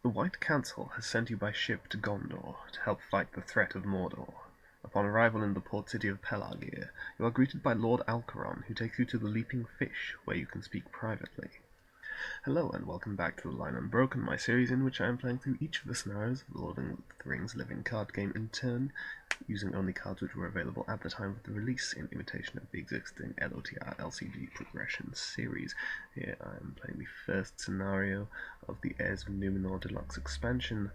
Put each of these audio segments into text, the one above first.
The White Council has sent you by ship to Gondor to help fight the threat of Mordor. Upon arrival in the port city of Pelargir, you are greeted by Lord Alcaron, who takes you to the Leaping Fish, where you can speak privately. Hello and welcome back to the Line Unbroken, my series in which I am playing through each of the scenarios of the Lord of the Rings living card game in turn, using only cards which were available at the time of the release in imitation of the existing LOTR LCG progression series. Here I am playing the first scenario of the Heirs of Numenor Deluxe expansion,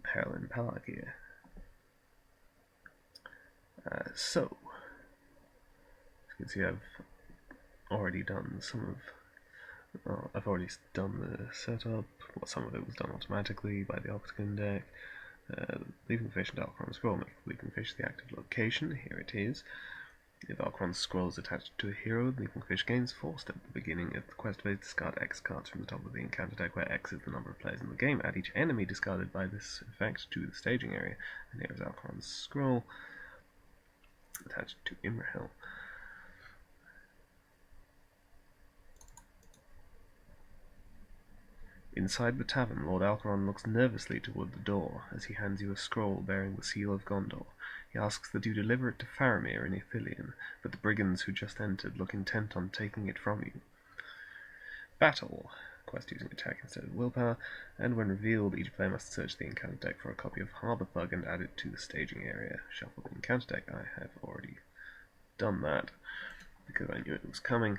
Peril in Pelargir. So, as you can see, I've already done I've already done the setup. Well, some of it was done automatically by the Octagon deck. Leaping Fish and Alcaron Scroll make Leaping Fish the active location. Here it is. If Alcaron's Scroll is attached to a hero, Leaping Fish gains forced at the beginning of the quest phase. Discard X cards from the top of the encounter deck, where X is the number of players in the game. Add each enemy discarded by this effect to the staging area. And here is Alcaron's Scroll attached to Imrahil. Inside the tavern, Lord Alcaron looks nervously toward the door as he hands you a scroll bearing the seal of Gondor. He asks that you deliver it to Faramir in Ithilien, but the brigands who just entered look intent on taking it from you. Battle. Quest using attack instead of willpower, and when revealed, each player must search the encounter deck for a copy of Harbour Thug and add it to the staging area. Shuffle the encounter deck. I have already done that because I knew it was coming.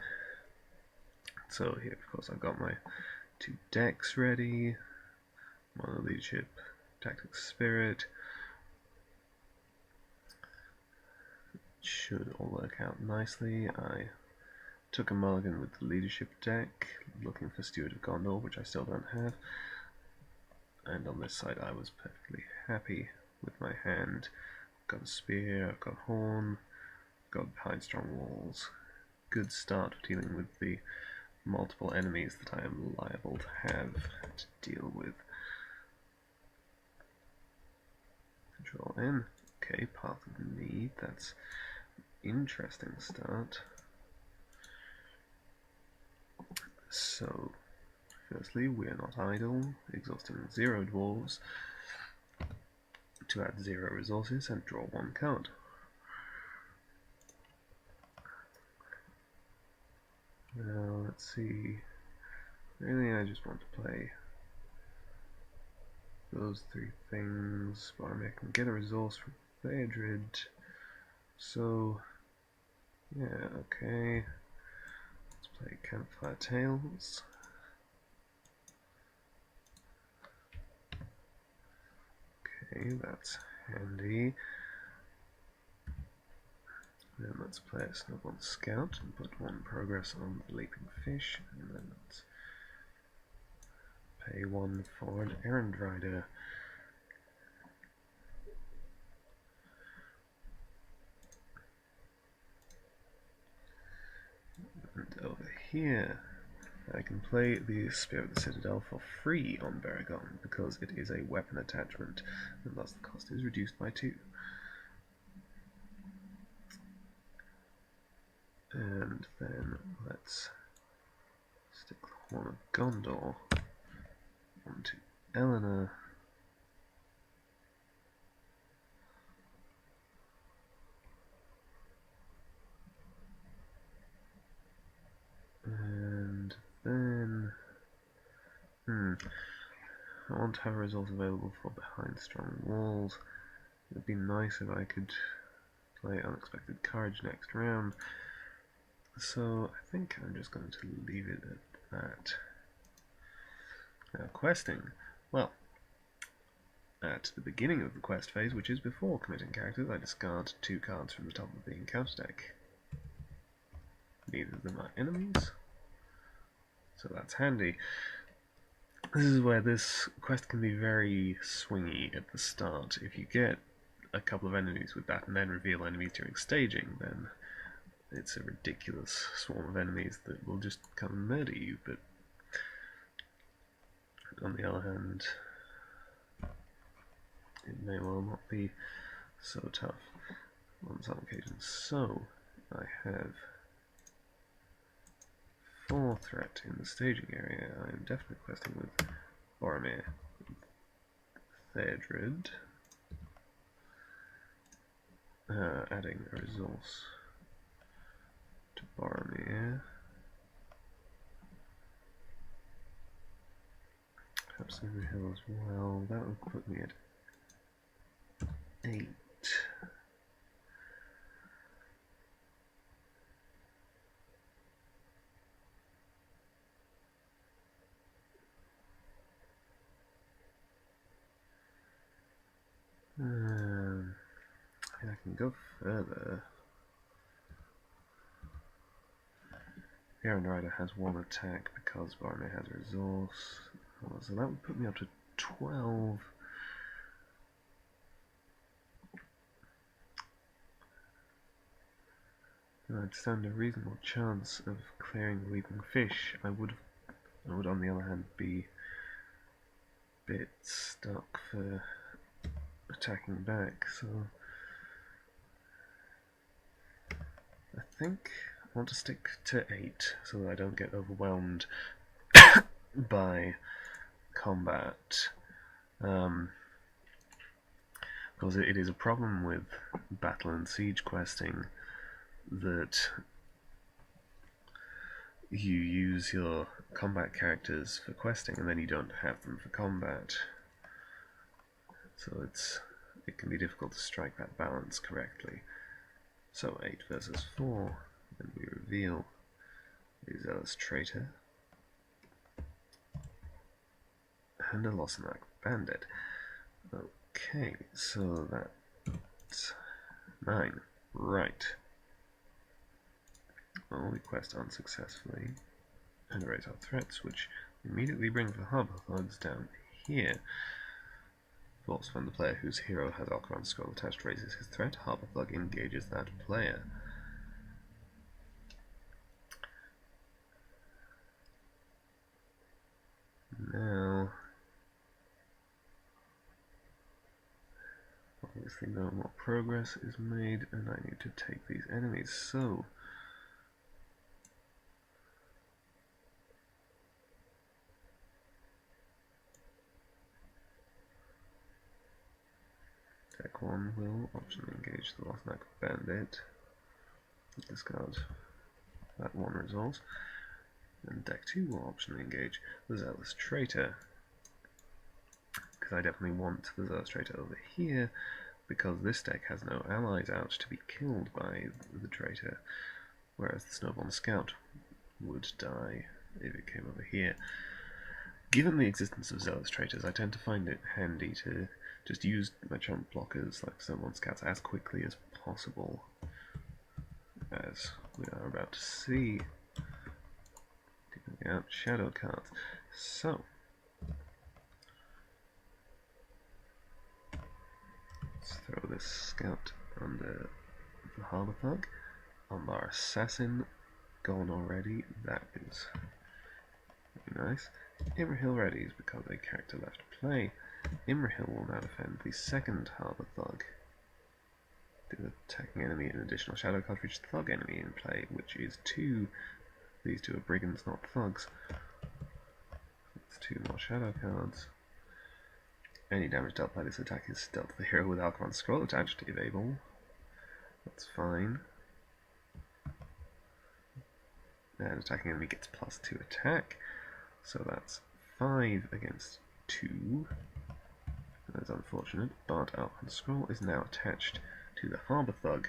So here, of course, I've got my two decks ready. Mono Leadership, Tactics Spirit. Should all work out nicely. I took a mulligan with the Leadership deck, looking for Steward of Gondor, which I still don't have. And on this side I was perfectly happy with my hand. I've got a spear, I've got horn, I've got behind strong walls. Good start for dealing with the multiple enemies that I am liable to have to deal with. Control N. Okay, Path of Need. That's an interesting start. So, firstly, we are not idle, exhausting 0 dwarves to add 0 resources and draw 1 card. Now, let's see. Really, I just want to play those 3 things, but I can get a resource from Theodred. So, yeah, okay. Let's play Campfire Tales. Okay, that's handy. Then let's play a Snowball Scout and put 1 progress on the Leaping Fish, and then let's pay 1 for an Errand Rider. And over here, I can play the Spear of the Citadel for free on Baragon, because it is a weapon attachment, and thus the cost is reduced by 2. And then let's stick the Horn of Gondor onto Eleanor. And then I want to have a resource available for Behind Strong Walls. It would be nice if I could play Unexpected Courage next round. So I think I'm just going to leave it at that. Now, questing. Well, at the beginning of the quest phase, which is before committing characters, I discard 2 cards from the top of the encounter deck. Neither of them are enemies, so that's handy. This is where this quest can be very swingy at the start. If you get a couple of enemies with that and then reveal enemies during staging, then it's a ridiculous swarm of enemies that will just come and murder you. But on the other hand, it may well not be so tough on some occasions. So I have 4 threat in the staging area. I am definitely questing with Boromir, Theodred, adding a resource to Boromir. Perhaps Imrahil as well. That would put me at 8. I can go further. The Iron Rider has 1 attack because Boromir has a resource. So that would put me up to 12. I'd stand a reasonable chance of clearing the Weeping Fish. I would on the other hand be a bit stuck for attacking back, so I think I want to stick to 8 so that I don't get overwhelmed by combat. Because it is a problem with battle and siege questing that you use your combat characters for questing and then you don't have them for combat. So it can be difficult to strike that balance correctly. So 8 versus 4, and we reveal the Zealous Traitor and a Lossanac Bandit. Okay, so that's 9. Right. Well, we quest unsuccessfully and erase our threats, which immediately brings the Harbour Thugs down here. Force when the player whose hero has Alcaron Scroll attached raises his threat, Harbour Thug engages that player. Now, obviously no more progress is made, and I need to take these enemies, so Deck 1 will optionally engage the Lossanac Bandit, discard that 1 resource, and Deck 2 will optionally engage the Zealous Traitor, because I definitely want the Zealous Traitor over here, because this deck has no allies out to be killed by the Traitor, whereas the Snowborn Scout would die if it came over here. Given the existence of Zealous Traitors, I tend to find it handy to just use my chump blockers like Snowborn Scouts as quickly as possible, as we are about to see. Taking out shadow cards. So, let's throw this Scout under the Harbour Thug. On our Assassin gone already, that is very nice. Imrahil readies because a character left to play. Imrahil will now defend the second Harbour Thug. Do the attacking enemy an additional shadow card for each thug enemy in play, which is 2. These 2 are brigands, not thugs. That's 2 more shadow cards. Any damage dealt by this attack is dealt to the hero with Alcaron Scroll attached if able. That's fine. And attacking enemy gets +2 attack. So that's 5 against 2. That's unfortunate, but Alcaron Scroll is now attached to the Harbour Thug.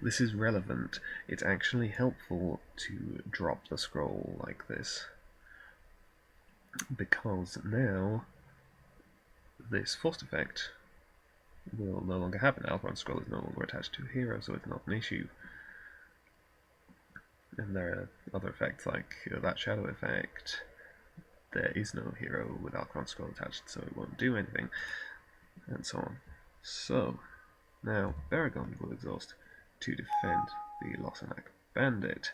This is relevant. It's actually helpful to drop the scroll like this, because now this forced effect will no longer happen. Alcaron Scroll is no longer attached to a hero, so it's not an issue. And there are other effects like that shadow effect. There is no hero with Alcaron Scroll attached, so it won't do anything, and so on. So, now Baragon will exhaust to defend the Lossanac Bandit,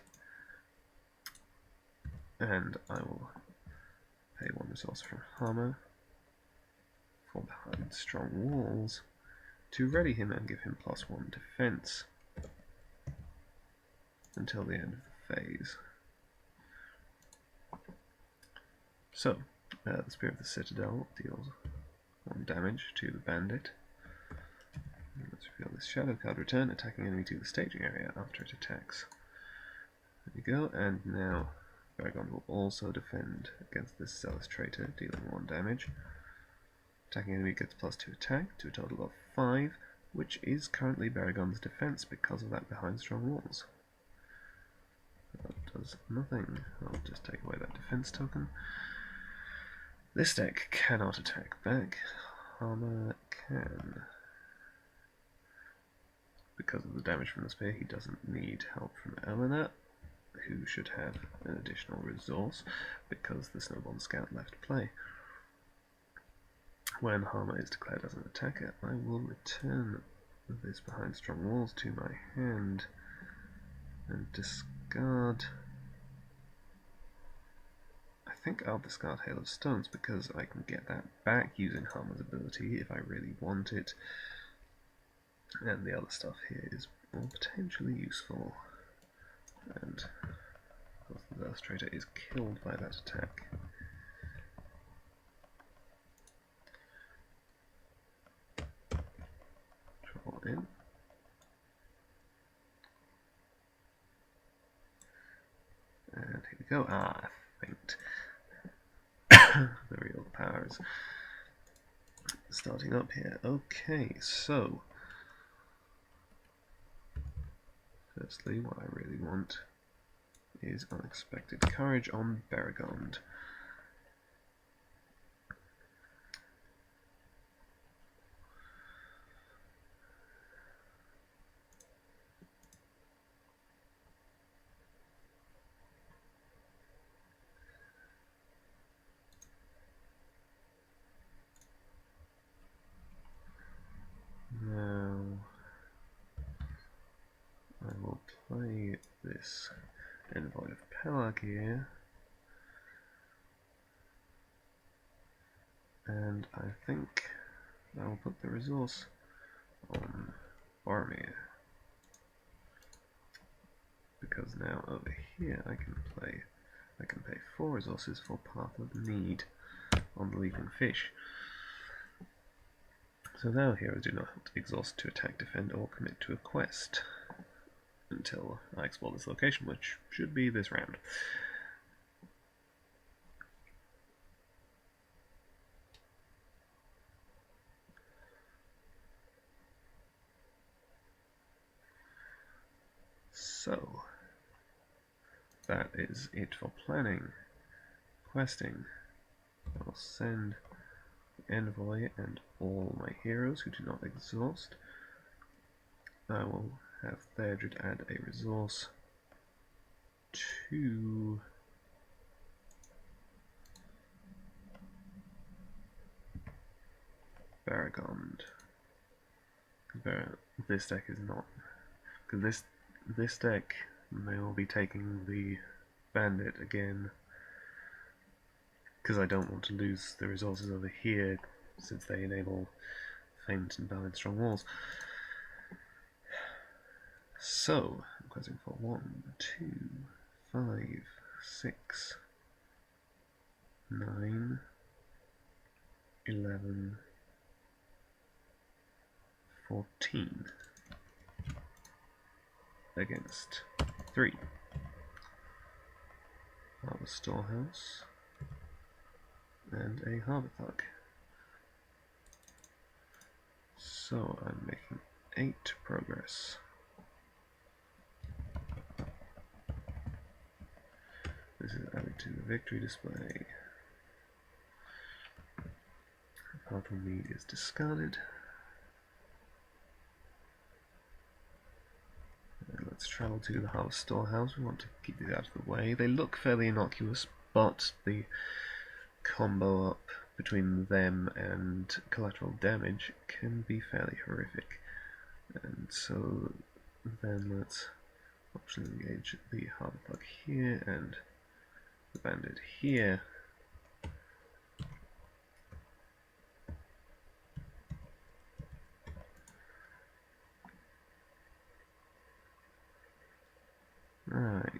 and I will pay 1 resource from Hammer for behind strong walls to ready him and give him +1 defense until the end of the phase. So, The Spear of the Citadel deals 1 damage to the bandit. Let's reveal this shadow card. Return attacking enemy to the staging area after it attacks. There we go, and now Baragon will also defend against this Zealous Traitor, dealing 1 damage. Attacking enemy gets +2 attack to a total of 5, which is currently Baragon's defense because of that behind strong walls. That does nothing. I'll just take away that defense token. This deck cannot attack back. Arnor can. Because of the damage from the spear, he doesn't need help from Eleanor, who should have an additional resource because the Snowborn Scout left play. When Harmer is declared as an attacker, I will return this behind strong walls to my hand and discard. I think I'll discard Hail of Stones because I can get that back using Harmer's ability if I really want it. And the other stuff here is more potentially useful. And of course the Illustrator is killed by that attack. Draw in. And here we go. Ah, faint. The real power is starting up here. Okay, so firstly, what I really want is Unexpected Courage on Baragon. Now, I will play this Envoy of Pelargir, and I think I will put the resource on Boromir, because now over here I can pay 4 resources for Path of Need on the Leaping Fish. So now heroes do not have to exhaust to attack, defend, or commit to a quest until I explore this location, which should be this round. So, that is it for planning. Questing. I will send the Envoy and all my heroes who do not exhaust. I will have Theodred add a resource to Baragon. This deck is not, because this deck may all be taking the bandit again, because I don't want to lose the resources over here since they enable faint and balanced strong walls. So I'm questing for 1, 2, 5, 6, 9, 11, 14 against 3. Harbour Storehouse and a Harbour Thug. So I'm making 8 progress. This is added to the victory display. Path of Need is discarded. And let's travel to the Harvest Storehouse. We want to keep these out of the way. They look fairly innocuous, but the combo up between them and collateral damage can be fairly horrific. And so then let's optionally engage the Harbour Thug here and the bandit here. Right.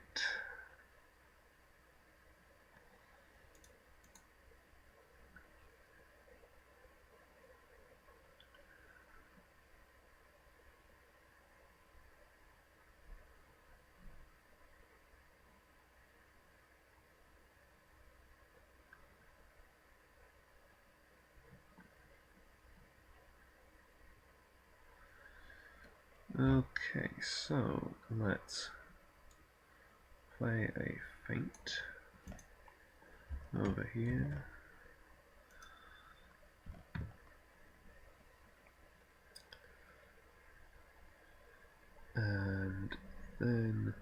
Okay, so let's play a feint over here. And then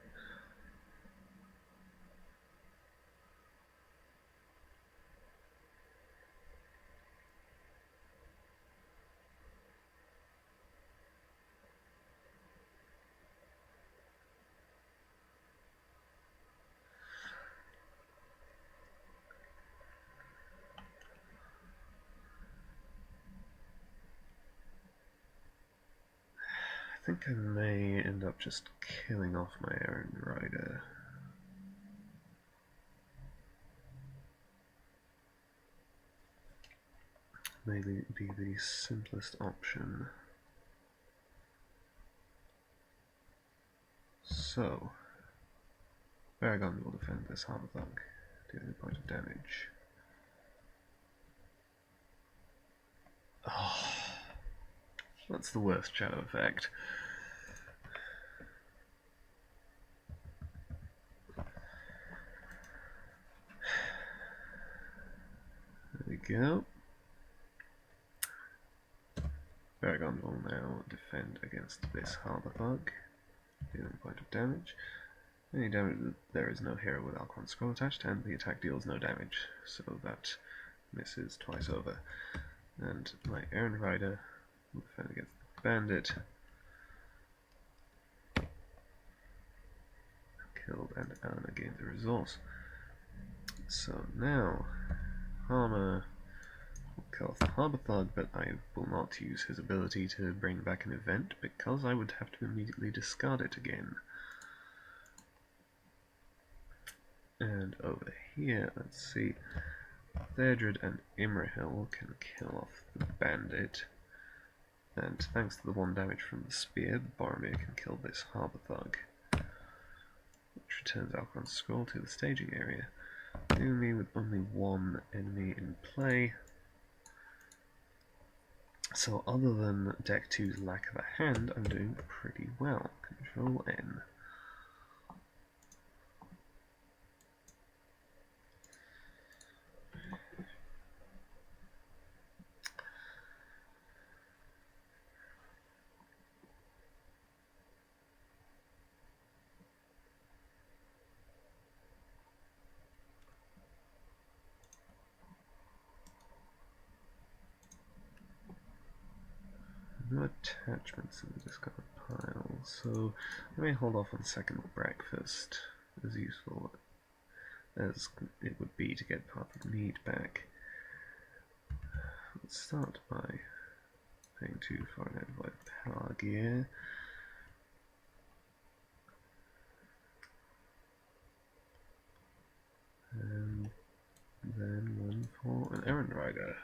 I think I may end up just killing off my Errand Rider. Maybe be the simplest option. So, Paragon will defend this Harbour Thug, dealing a point of damage. Oh, that's the worst shadow effect. There we go. Paragon will now defend against this Harbour Thug, dealing a point of damage. Any damage, there is no hero with Alchron Scroll attached, and the attack deals no damage, so that misses twice over. And my Errand Rider will defend against the Bandit. Killed, and Arnor gains a resource. So now, Harmer will kill off the Harbour Thug, but I will not use his ability to bring back an event, because I would have to immediately discard it again. And over here, let's see, Thedred and Imrahil can kill off the Bandit, and thanks to the 1 damage from the spear, Boromir can kill this Harbour Thug, which returns Alchron's Scroll to the staging area, leaving me with only 1 enemy in play. So other than Deck 2's lack of a hand, I'm doing pretty well. Control N. No attachments in the discard pile, so I may hold off on second breakfast, as useful as it would be to get part of the meat back. Let's start by paying 2 for an envoy Pelargir. And then 1 for an Errand Rider.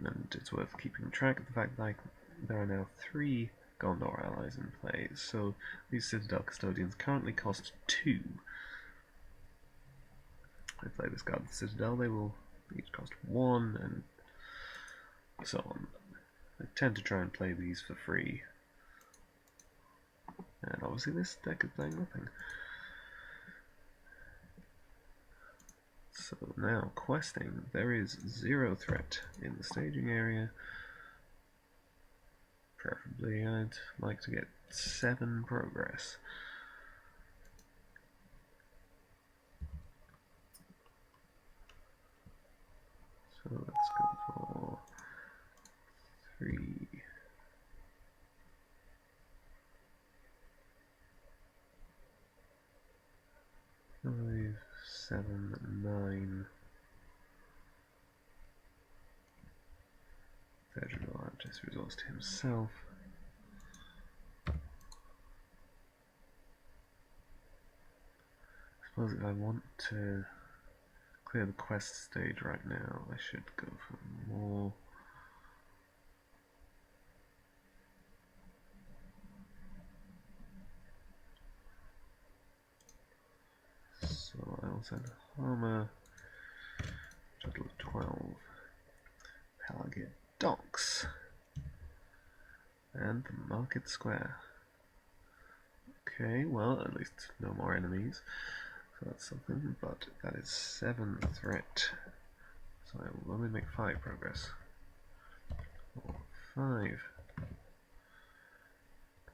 And it's worth keeping track of the fact that there are now 3 Gondor allies in play, so these Citadel Custodians currently cost 2. If they discard the Citadel, they will each cost 1, and so on. I tend to try and play these for free, and obviously this deck is playing nothing. So now, questing, there is 0 threat in the staging area. Preferably I'd like to get 7 progress. So let's go for 3. 5, 7, 9. Thedred will add this resource to himself. I suppose if I want to clear the quest stage right now, I should go for more. So I'll send Harmer, which I'll docks and the market square. Okay, well, at least no more enemies, so that's something, but that is 7 threat, so I will only make 5 progress. 4, 5.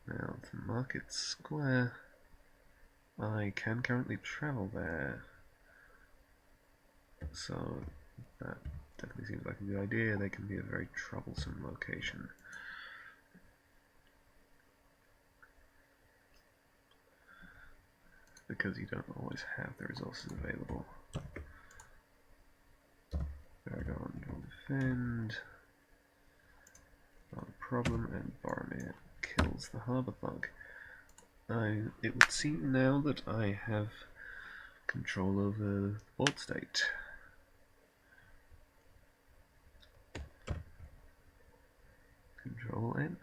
Now, the market square, I can currently travel there, so that definitely seems like a good idea. They can be a very troublesome location. Because you don't always have the resources available. Paragon will defend. Not a problem, and Boromir kills the harbour thug. It would seem now that I have control over the port state. Control N.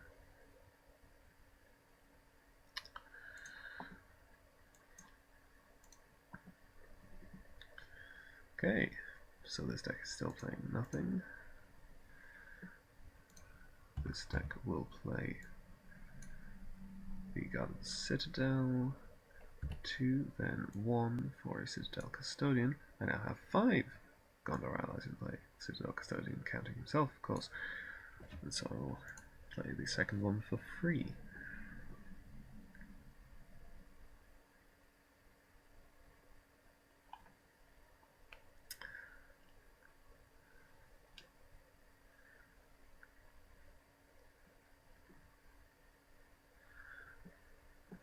Okay, so this deck is still playing nothing. This deck will play the Guarded Citadel, 2, then 1 for a Citadel Custodian. I now have 5 Gondor allies in play. Citadel Custodian counting himself, of course. And so I'll play the second one for free.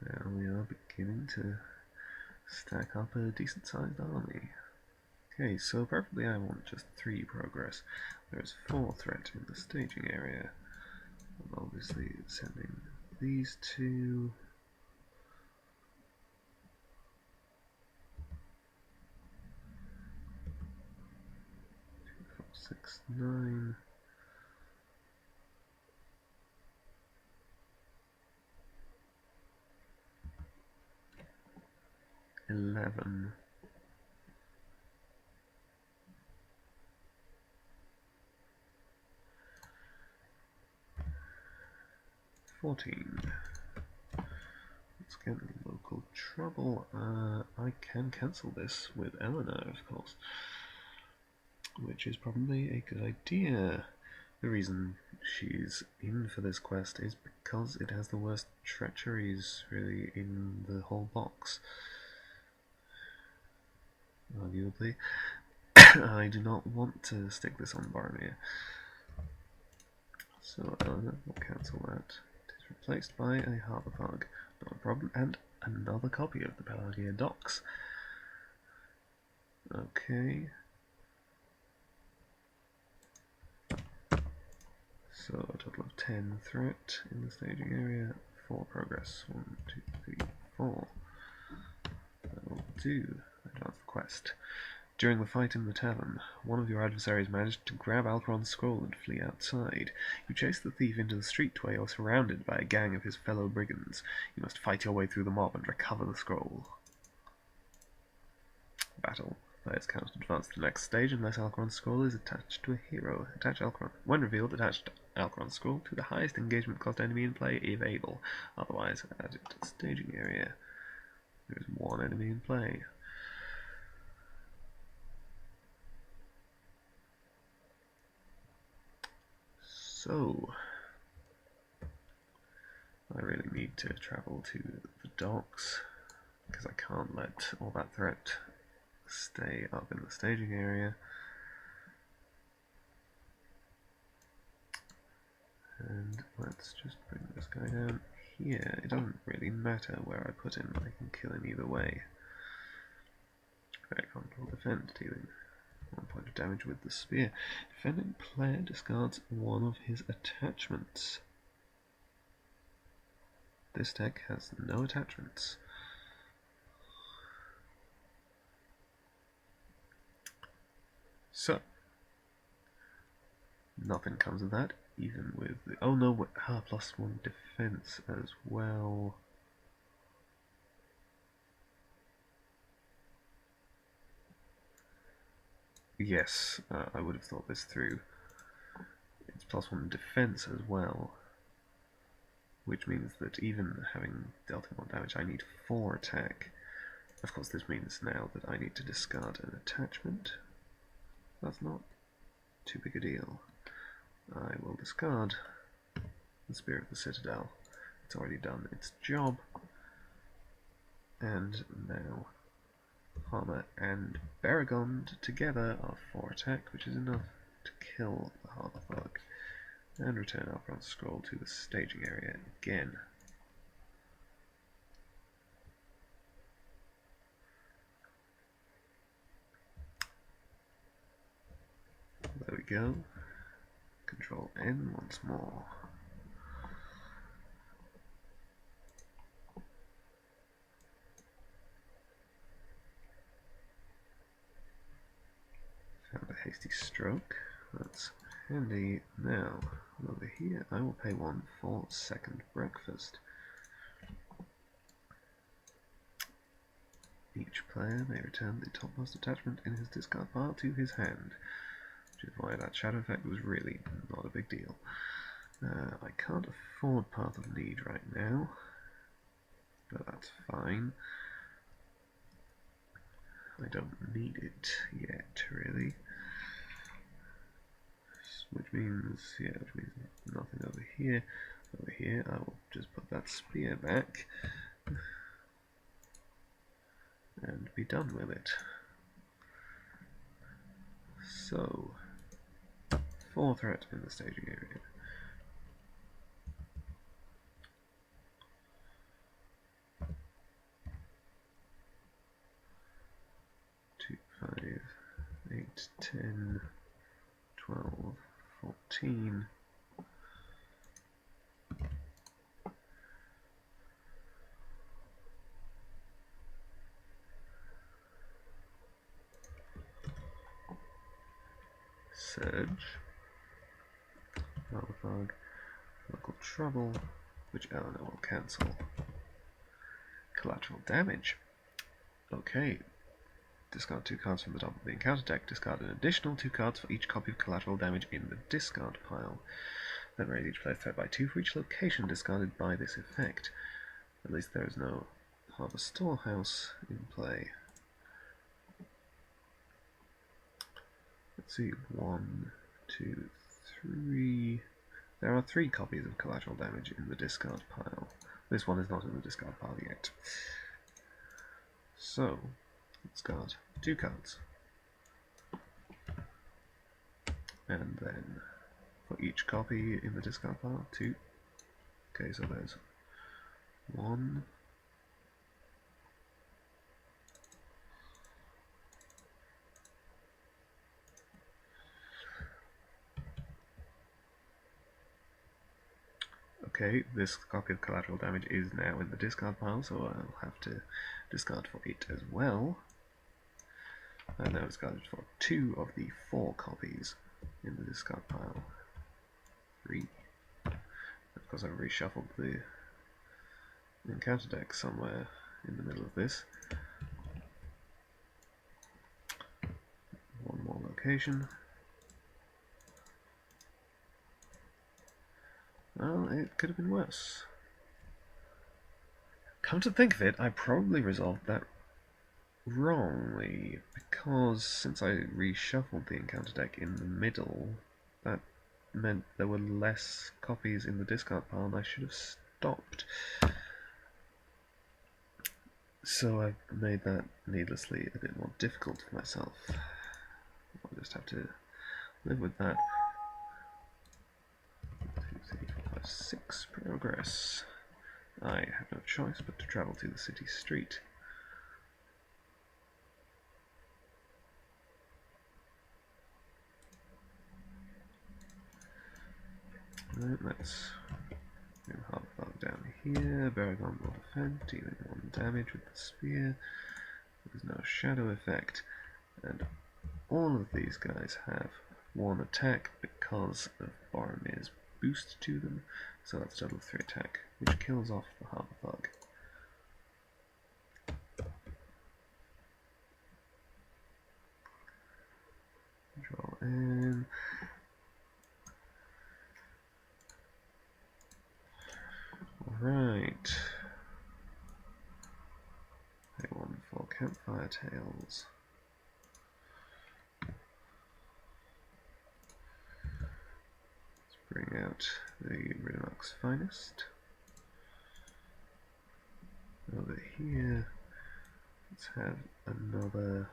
Now we are beginning to stack up a decent sized army. Okay, so preferably I want just 3 progress. There's 4 threat in the staging area. I'm obviously sending these 2. 2, 4, 6, 9. 11. 14. Let's get local trouble. I can cancel this with Eleanor, of course, which is probably a good idea. The reason she's in for this quest is because it has the worst treacheries, really, in the whole box. Arguably. I do not want to stick this on Boromir. So Eleanor will cancel that. It is replaced by a harbour thug, not a problem, and another copy of the Pelargir docks. Okay. So a total of 10 threat in the staging area, 4 progress. 1, 2, 3, 4. That will do. Advance the quest. During the fight in the tavern, one of your adversaries managed to grab Alcron's scroll and flee outside. You chase the thief into the street where you're surrounded by a gang of his fellow brigands. You must fight your way through the mob and recover the scroll. Battle. Players cannot advance to the next stage unless Alcron's scroll is attached to a hero. Attach Alcron. When revealed, attach Alcron's scroll to the highest engagement cost enemy in play if able. Otherwise, add it to the staging area. There is 1 enemy in play. So, I really need to travel to the docks, because I can't let all that threat stay up in the staging area. And let's just bring this guy down here. It doesn't really matter where I put him, I can kill him either way. Paragon will defend, dealing 1 point of damage with the spear. Defending player discards 1 of his attachments. This deck has no attachments. So, nothing comes of that, even with the... Oh no, +1 defense as well. Yes, I would have thought this through. It's +1 defense as well, which means that even having dealt him 1 damage, I need 4 attack. Of course, this means now that I need to discard an attachment. That's not too big a deal. I will discard the Spear of the Citadel. It's already done its job. And now Armor and Beragond together are 4 attack, which is enough to kill the Harthug. And return our bronze scroll to the staging area again. There we go. Control N once more. Found a hasty stroke. That's handy. Now, over here, I will pay 1 for second breakfast. Each player may return the topmost attachment in his discard pile to his hand, which is why that shadow effect was really not a big deal. I can't afford Path of Need right now, but that's fine. I don't need it yet, really. Which means nothing over here. Over here, I will just put that spear back and be done with it. So, 4 threat in the staging area. Two, 5, 8, 10, 12, 14. Surge, Harthug, Local Trouble, which Arnor will cancel. Collateral Damage. Okay, discard 2 cards from the top of the encounter deck, discard an additional 2 cards for each copy of collateral damage in the discard pile. Then raise each player's threat by 2 for each location discarded by this effect. At least there is no Harbour Storehouse in play. Let's see, 1, 2, 3. There are 3 copies of collateral damage in the discard pile. This one is not in the discard pile yet. So, discard 2 cards. And then, for each copy in the discard pile, 2. Okay, so there's 1. Okay, this copy of collateral damage is now in the discard pile, so I'll have to discard for it as well. And now discarded for 2 of the 4 copies in the discard pile. 3. Of course, I've reshuffled the encounter deck somewhere in the middle of this. 1 more location. Well, it could have been worse. Come to think of it, I probably resolved that wrongly, because since I reshuffled the encounter deck in the middle, that meant there were less copies in the discard pile and I should have stopped. So I've made that needlessly a bit more difficult for myself. I'll just have to live with that. 2, 3, 4, 5, 6 progress. I have no choice but to travel to the city street. Right, let's move Harthug down here. Beragond will defend, dealing 1 damage with the spear. There's no shadow effect, and all of these guys have 1 attack because of Boromir's boost to them, so that's a total of 3 attack, which kills off the Harthug. Control N. firetails. Let's bring out the Deluxe finest. Over here, let's have another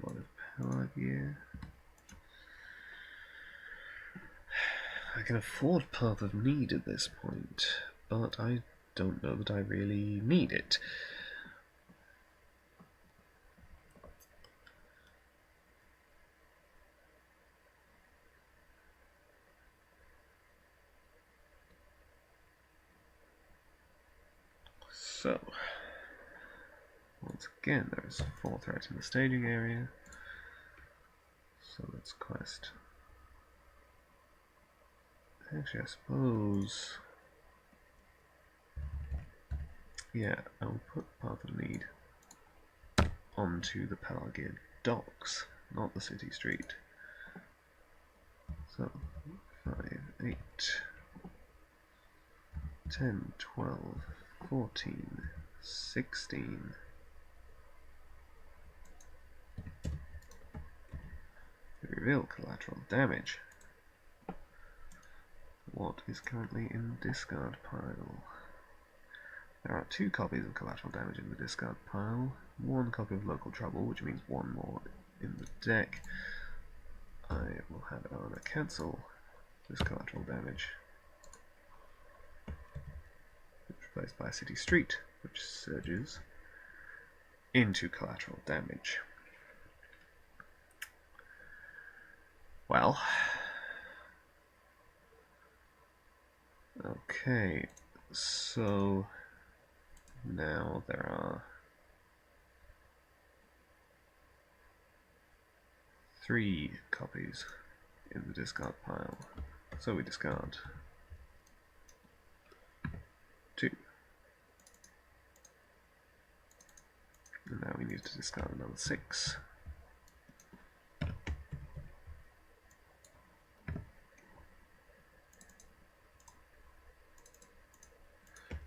one of Pelargir. I can afford Path of Need at this point, but I don't know that I really need it. So, once again, there is 4 threats in the staging area, so let's quest. Actually, I suppose, yeah, I'll put Path of Need onto the Pelargir docks, not the city street. So, 5, 8, 10, 12, 14, 16. Reveal collateral damage. What is currently in the discard pile? There are 2 copies of collateral damage in the discard pile, 1 copy of local trouble, which means 1 more in the deck. I will have Arnor cancel this collateral damage, replaced by a city street, which surges into collateral damage. Well, okay, so now there are 3 copies in the discard pile, so we discard 2. And now we need to discard another 6.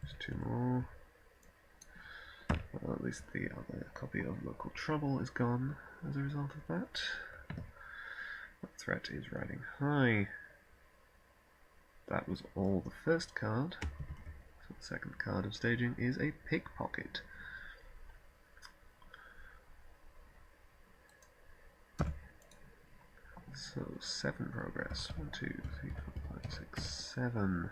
Just 2 more. Well, at least the other copy of Local Trouble is gone as a result of that. That threat is riding high. That was all the first card. So the second card of staging is a Pickpocket. So 7 progress. 1, 2, 3, 4, 5, 6, 7.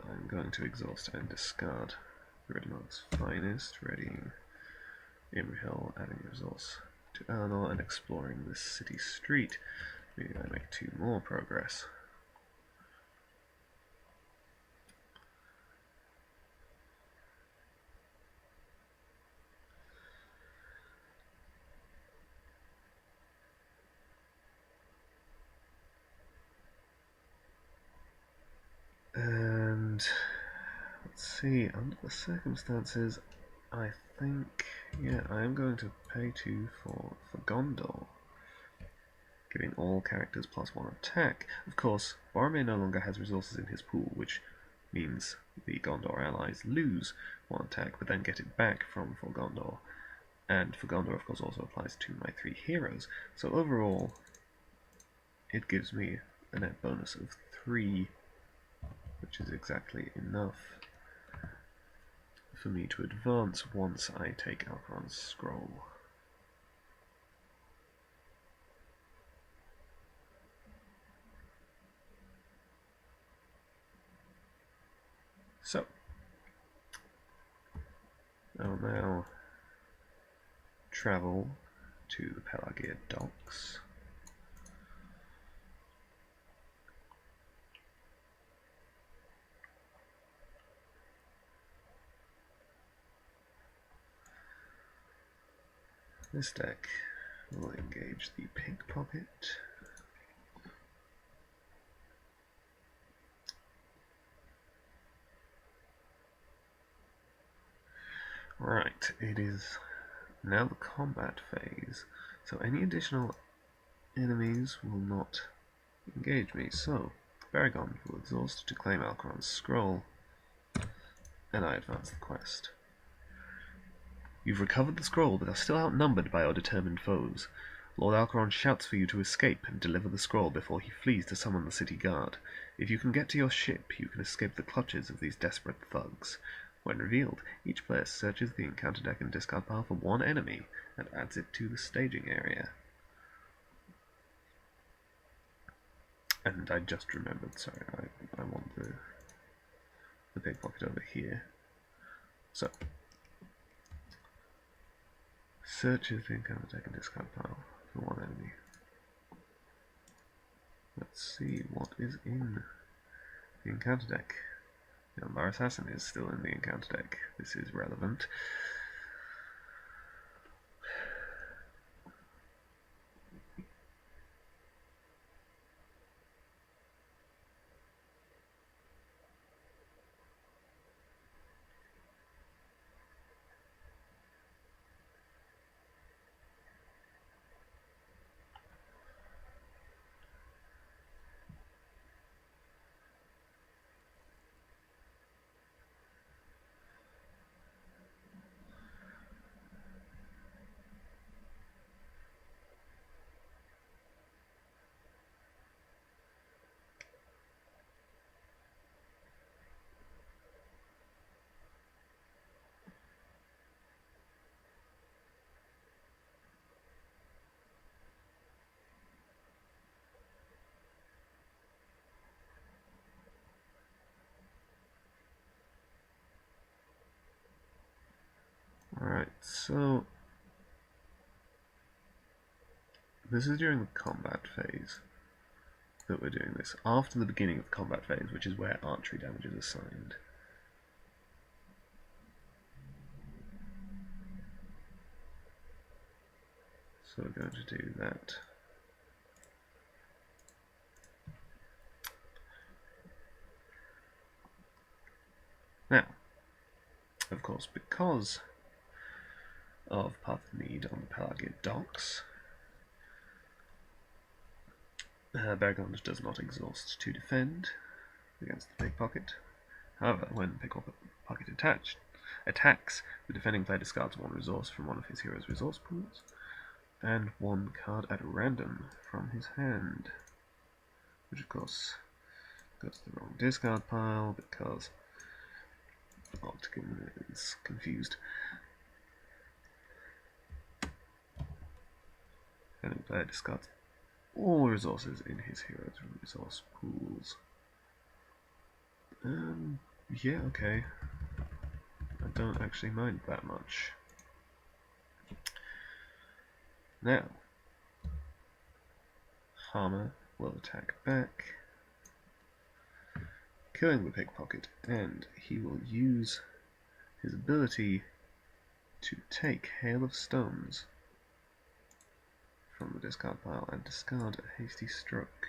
I'm going to exhaust and discard Deluxe finest, readying Imrahil, adding resource to Arnor and exploring the city street. Maybe I make 2 more progress. And let's see, under the circumstances, I think, yeah, I am going to pay 2 for Gondor, giving all characters +1 attack. Of course, Boromir no longer has resources in his pool, which means the Gondor allies lose 1 attack, but then get it back from For Gondor. And For Gondor, of course, also applies to my 3 heroes. So overall, it gives me a net bonus of 3, which is exactly enough for me to advance once I take Alperon's scroll. So, I'll now travel to the Pelargir docks. This deck will engage the Pickpocket. Right, it is Now the combat phase. So any additional enemies will not engage me. So Baragon will exhaust to claim Alcaron's scroll, and I advance the quest. You've recovered the scroll, but are still outnumbered by our determined foes. Lord Alcaron shouts for you to escape and deliver the scroll before he flees to summon the city guard. If you can get to your ship, you can escape the clutches of these desperate thugs. When revealed, each player searches the encounter deck and discard pile for one enemy and adds it to the staging area. And I just remembered, sorry, I want the pickpocket over here. So, searches the encounter deck and discard pile for one enemy. Let's see what is in the encounter deck. The Umbar Assassin is still in the encounter deck. This is relevant. Alright, so this is during the combat phase that we're doing this. After the beginning of the combat phase, which is where archery damage is assigned. So we're going to do that. Now, of course, because of Path of Need on the Pelargir docks, Baragon does not exhaust to defend against the pickpocket. However, when the pickpocket attacks, the defending player discards one resource from one of his hero's resource pools, and one card at random from his hand, which of course goes to the wrong discard pile because Octagon is confused. Defending player discards all resources in his hero's resource pools. Yeah, okay. I don't actually mind that much. Now, Hammer will attack back, killing the pickpocket, and he will use his ability to take Hail of Stones from the discard pile and discard a hasty stroke.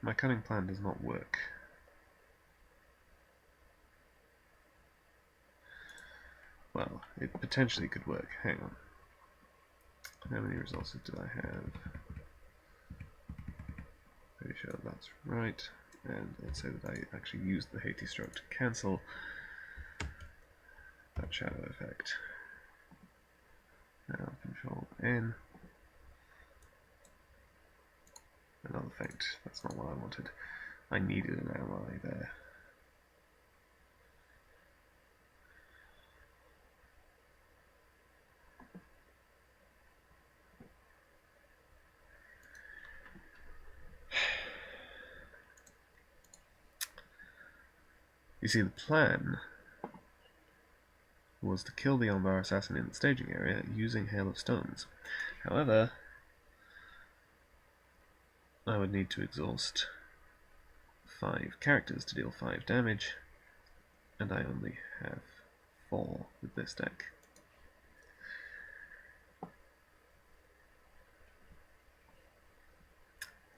My cunning plan does not work. Well, it potentially could work. Hang on. How many resources do I have? Pretty sure that's right. And let's say that I actually used the hasty stroke to cancel that shadow effect. Now Control N. Another feint. That's not what I wanted. I needed an ally there. You see, the plan was to kill the Umbar Assassin in the staging area using Hail of Stones. However, I would need to exhaust 5 characters to deal 5 damage, and I only have 4 with this deck.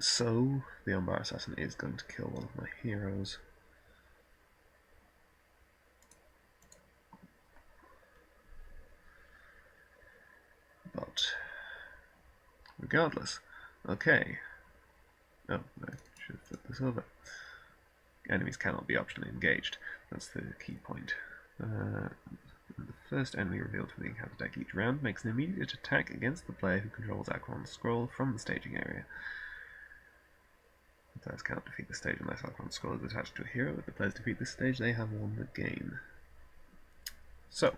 So, the Umbar Assassin is going to kill one of my heroes. regardless. Okay. Oh, I should have flipped this over. Enemies cannot be optionally engaged. That's the key point. The first enemy revealed from the encounter deck each round makes an immediate attack against the player who controls Acheron's scroll from the staging area. The players cannot defeat the stage unless Acheron's scroll is attached to a hero. If the players defeat this stage, they have won the game. So,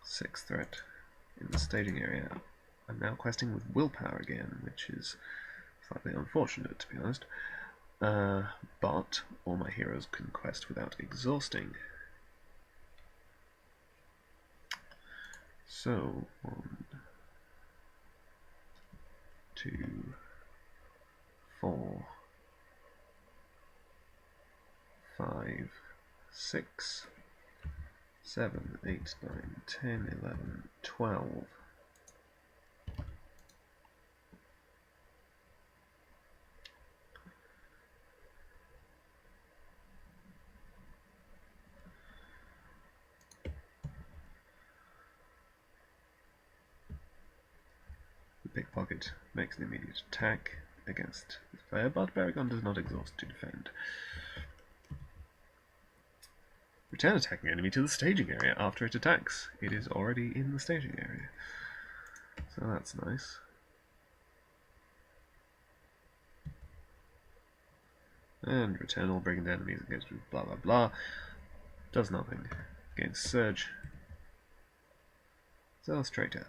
sixth threat in the staging area. I'm now questing with willpower again, which is slightly unfortunate, to be honest. But all my heroes can quest without exhausting. So, 1, 2, 4, 5, 6, 7, 8, 9, 10, 11, 12. The pickpocket makes an immediate attack against this player, but Pelargir does not exhaust to defend. Return attacking enemy to the staging area after it attacks. It is already in the staging area. So that's nice. And return all brigand enemies engaged with blah blah blah. Does nothing. Against Surge. Illustrator.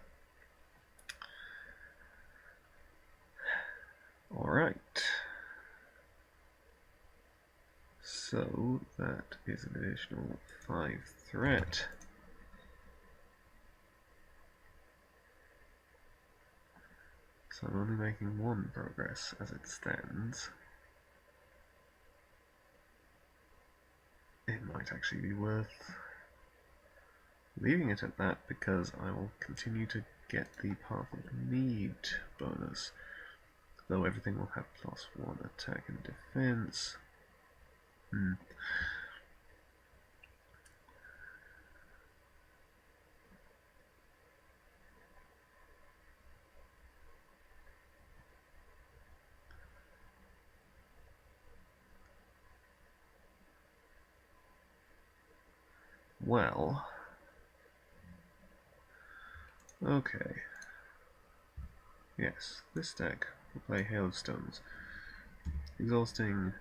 Alright. So that is an additional 5 threat. So I'm only making 1 progress as it stands. It might actually be worth leaving it at that, because I will continue to get the Path of Need bonus, though everything will have +1 attack and defense. Well, okay. Yes, this deck will play Hailstones, exhausting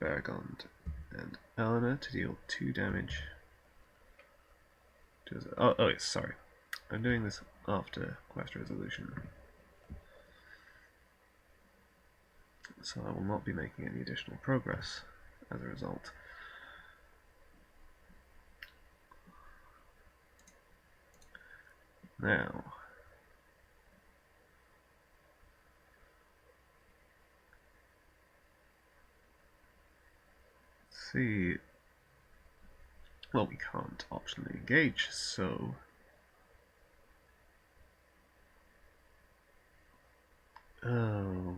Pelargir and Arnor to deal 2 damage. Oh yes, sorry. I'm doing this after quest resolution, so I will not be making any additional progress as a result. Now, let's see. Well, we can't optionally engage, so oh.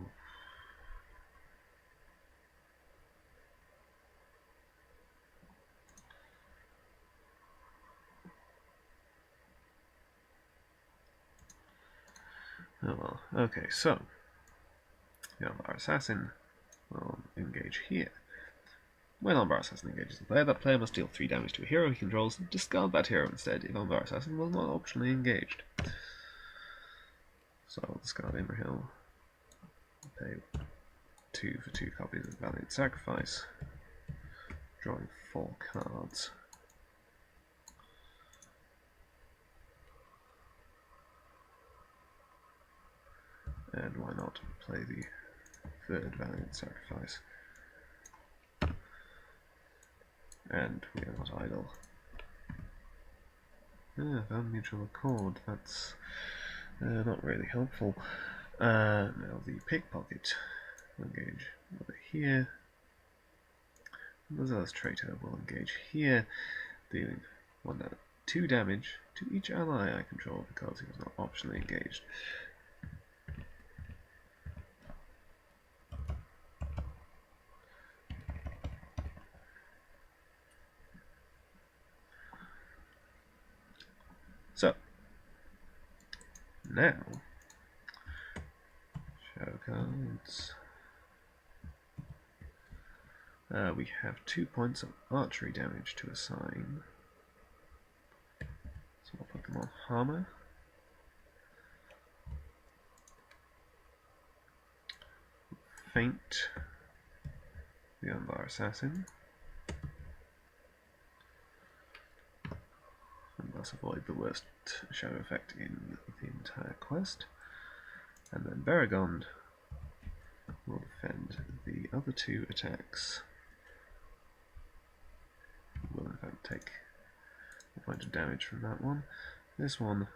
Oh well, okay, so our Assassin will engage here. When Umbar Assassin engages the player, that player must deal 3 damage to a hero he controls and discard that hero instead if Umbar Assassin was not optionally engaged. So I'll discard Imrahil, pay 2 for 2 copies of Valiant Sacrifice, drawing 4 cards. And why not play the 3rd Valiant Sacrifice? And we are not idle. Found mutual accord. That's not really helpful. Now the pickpocket will engage over here. The Zealous Traitor will engage here, dealing 2 damage to each ally I control because he was not optionally engaged. now, shadow cards. We have 2 points of archery damage to assign. So we'll put them on Hammer. Feint the Unbar Assassin. And thus avoid the worst shadow effect in the entire quest. And then Beragond will defend the other 2 attacks. He will in fact take a point of damage from that one. This one,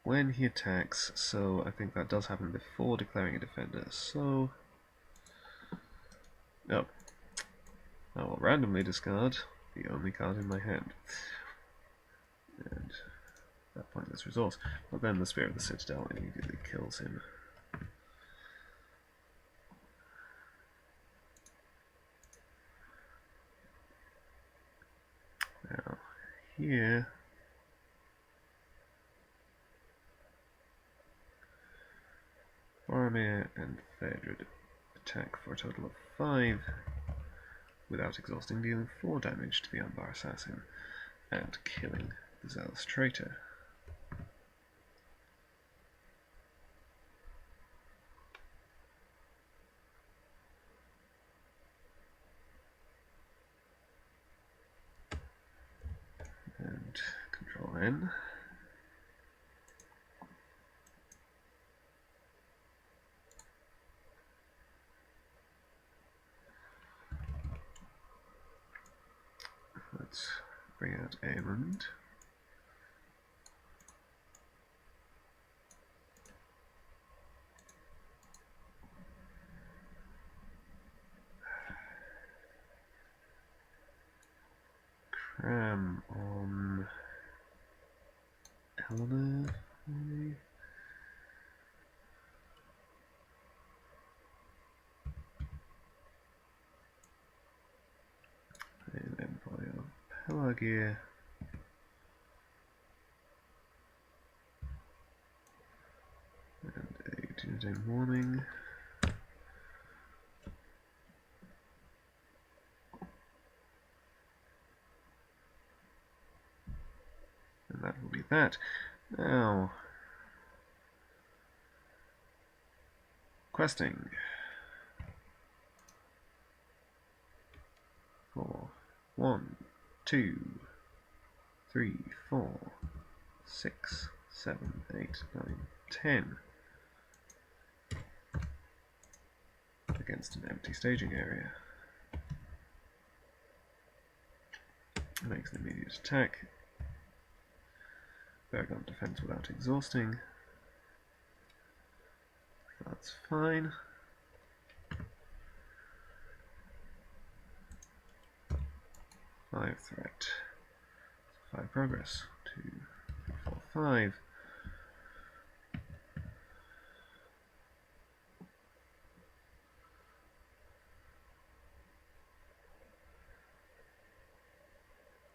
when he attacks, so I think that does happen before declaring a defender, so... Oh. I will randomly discard the only card in my hand. And that pointless resource. But then the Spirit of the Citadel immediately kills him. Now, here... Boromir and Phaedrid attack for a total of 5, without exhausting, dealing 4 damage to the Unbar Assassin, and killing the Zealous Traitor. And Control N. Let's bring out Aemond. Cram on Eleanor, maybe? An Empire of Pelargir. And a Doomsday Warning. And that will be that. Now, questing. 4, 1, 2, 3, 4, 6, 7, 8, 9, 10. Against an empty staging area. Makes an immediate attack. Beragond defends without exhausting. That's fine. 5 threat. 5 progress. 2, 3, 4, 5.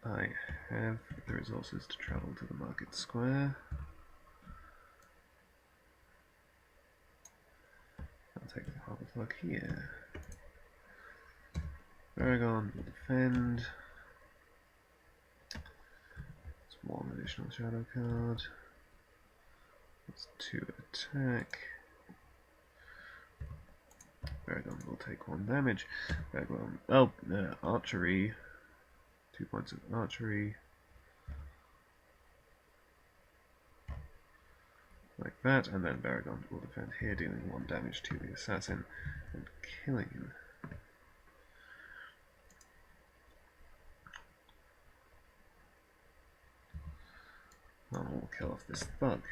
I have the resources to travel to the market square. I'll take the harbour plug here. Beragond will defend. That's 1 additional shadow card. That's 2 attack. Beragond will take 1 damage. Beragond, archery. 2 points of archery. Like that, and then Beragond will defend here, dealing 1 damage to the assassin and killing him. And we'll kill off this thug.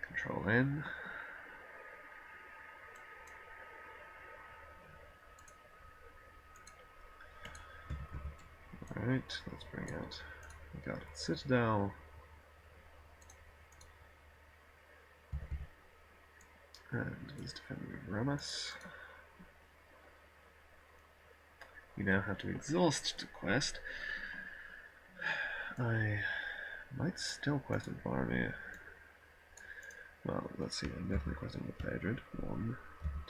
Control N. Alright, let's bring out the Guarded Citadel. And this defender of Ramas. You now have to exhaust to quest. I might still quest with Boromir. Well, let's see, I'm definitely questing with Pelargir. 1,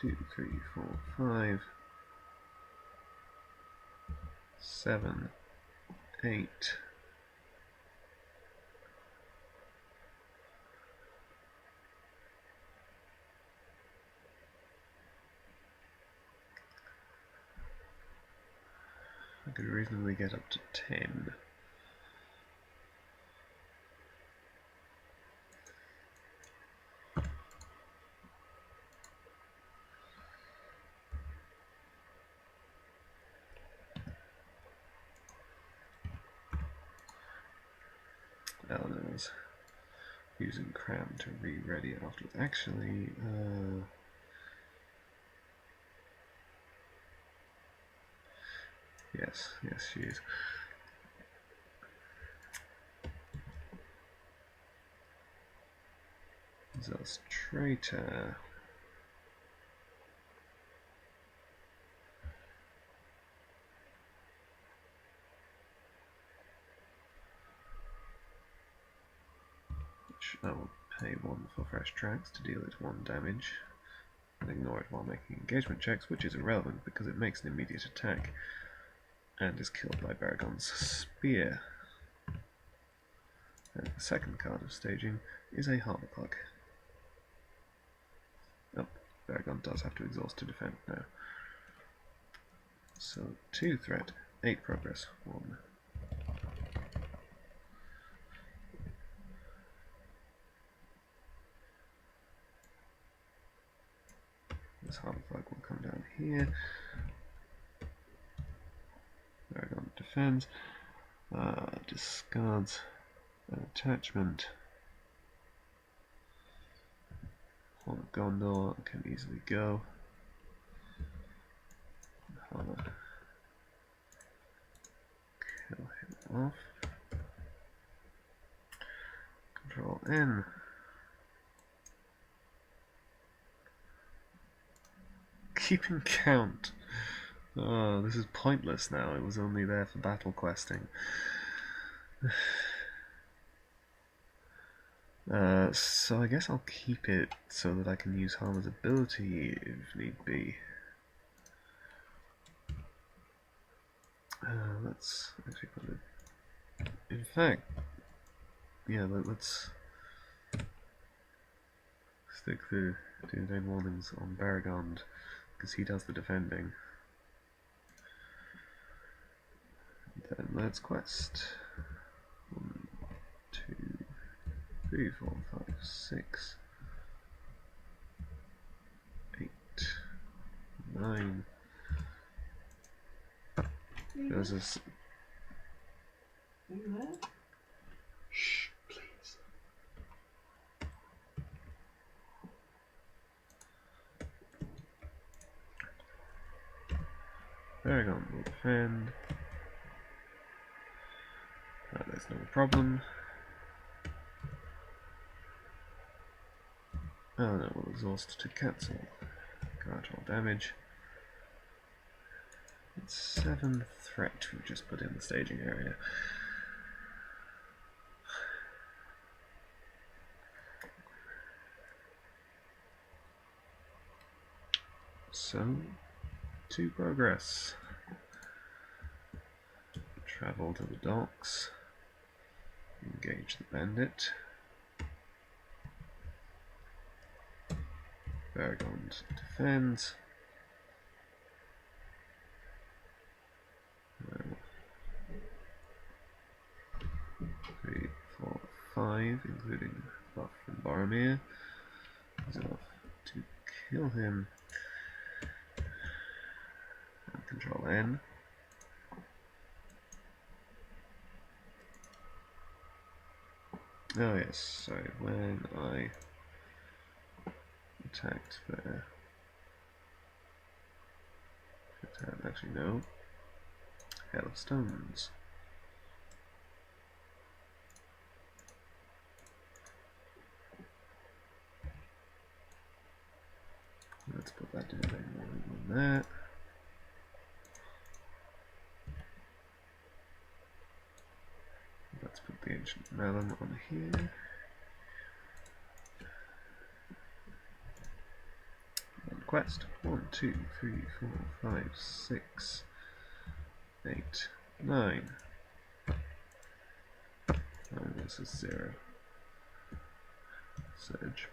2, 3, 4, 5, 7, 8. I could reasonably get up to 10. Eleanor's using Cram to re-ready afterwards. Actually, yes, she is. Zealous Traitor. Which I will pay 1 for fresh tracks to deal it 1 damage, and ignore it while making engagement checks, which is irrelevant because it makes an immediate attack and is killed by Baragon's spear. And the second card of staging is a Harbour Clock. Oh, Baragon does have to exhaust to defend now. So 2 threat, 8 progress, 1. This Harbour Clock will come down here. Baragon defends, discards an attachment. Horn of Gondor can easily go. I'll kill him off. Control N. Keeping count. Oh, this is pointless now. It was only there for battle questing. So I guess I'll keep it so that I can use Harmer's ability if need be. Let's actually put it. In fact, yeah, let's stick the Doomsday Warnings on Baragon because he does the defending. Then let's quest 1, 2, 3, 4, 5, 6, 8, 9. There's this. Are you there? Shh, please. Baragon will defend. There's no problem. Oh no, we'll exhaust to cancel. Grant all damage. It's 7 threat we've just put in the staging area. So, 2 progress. Travel to the docks. Engage the bandit. Baragon defends. 3, 4, 5, including buff from Boromir. Is enough to kill him. And Control N. Oh yes, sorry, when I attacked there. Actually no. Hail of Stones. Let's put that in on that. Let's Ancient Malum on here. And quest 1, 2, 3, 4, 5, 6, 8, 9. Oh, this is 0. Surge.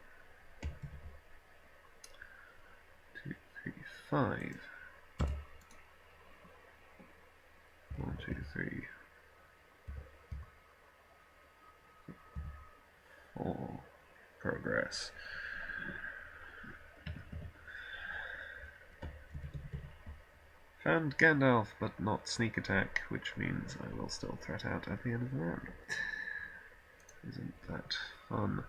2, 3, 5. 1, 2, 3, 4. Progress. Found Gandalf, but not sneak attack, which means I will still threat out at the end of the round. Isn't that fun?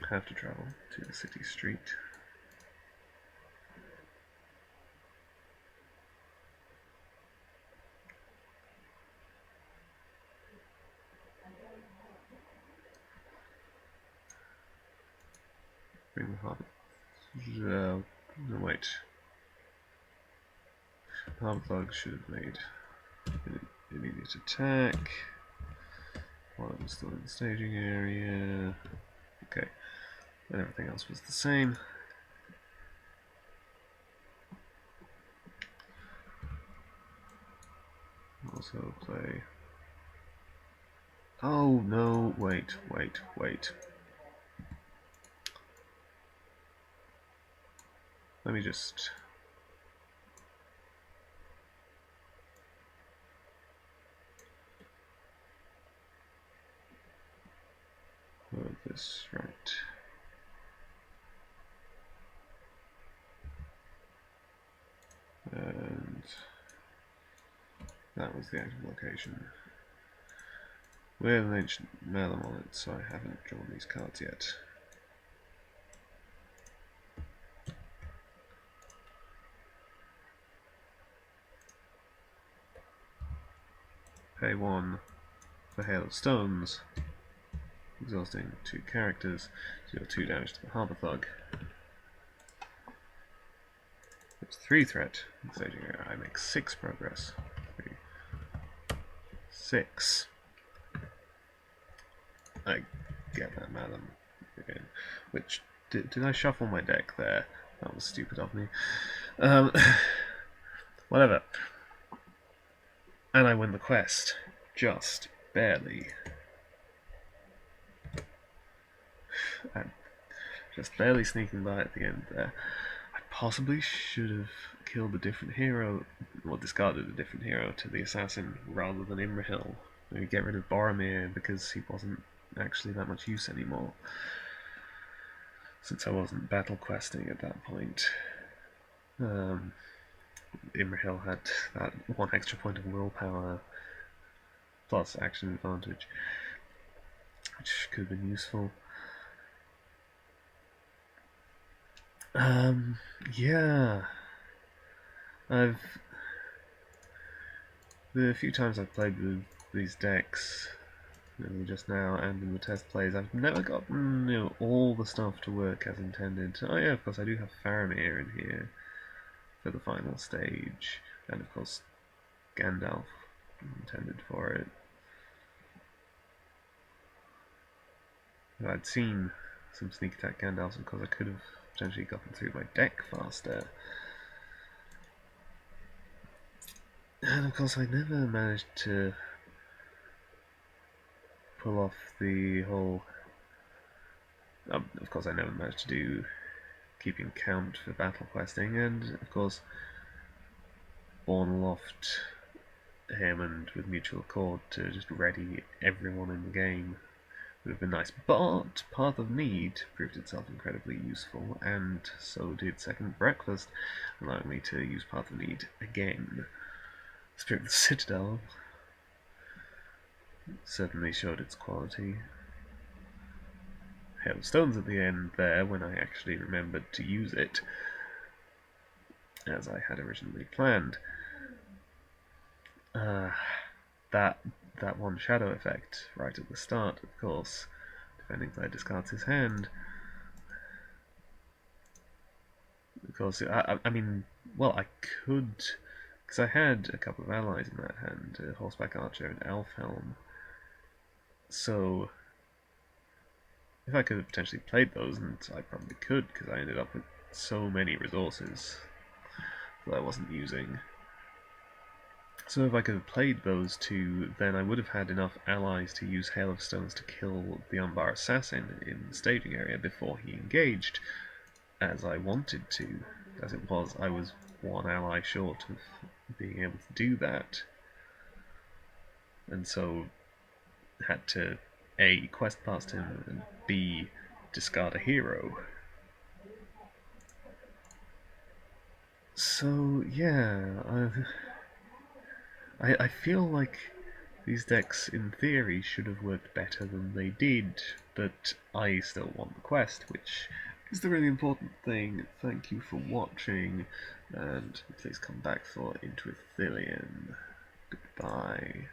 Have to travel to the city street. Bring the harbour. No, wait. Harbour Thug should have made an immediate attack while it was still in the staging area. Okay, and everything else was the same. Also play. Oh no! Wait. Let me just. Move this right. And that was the active location. With an ancient Malum on it, so I haven't drawn these cards yet. Pay 1 for Hail of Stones, exhausting 2 characters, deal 2 damage to the Harbour Thug. It's 3 threat. Staging area. I make 6 progress. 3, 6. I get that Malum again. Which did I shuffle my deck there? That was stupid of me. Whatever. And I win the quest. Just barely. I'm just barely sneaking by at the end there. I possibly should have killed a different hero, or discarded a different hero to the assassin rather than Imrahil. Maybe get rid of Boromir because he wasn't actually that much use anymore, since I wasn't battle questing at that point. Imrahil had that 1 extra point of willpower plus action advantage, which could have been useful. Yeah. The few times I've played with these decks, just now and in the test plays, I've never gotten all the stuff to work as intended. Oh yeah, of course I do have Faramir in here for the final stage, and of course Gandalf intended for it. I'd seen some sneak attack Gandalfs because I could have potentially gotten through my deck faster. And of course I never managed to pull off the whole... of course I never managed to do keeping count for battle questing, and of course Bornloft Hammond with Mutual Accord to just ready everyone in the game would have been nice, but Path of Need proved itself incredibly useful, and so did Second Breakfast, allowing me to use Path of Need again. Spirit of the Citadel certainly showed its quality. Hail of Stones at the end there when I actually remembered to use it, as I had originally planned. That one shadow effect right at the start, of course. Defending player discards his hand. Because, I mean, well, I could... Because I had a couple of allies in that hand, a Horseback Archer and Elfhelm. So, if I could have potentially played those, and I probably could, because I ended up with so many resources that I wasn't using. So if I could have played those two, then I would have had enough allies to use Hail of Stones to kill the Umbar Assassin in the staging area before he engaged, as I wanted to. As it was, I was one ally short of being able to do that, and so had to A. quest past him, and B. discard a hero. So yeah, I feel like these decks in theory should have worked better than they did, but I still want the quest, which is the really important thing. Thank you for watching, and please come back for Into Ithilien. Goodbye.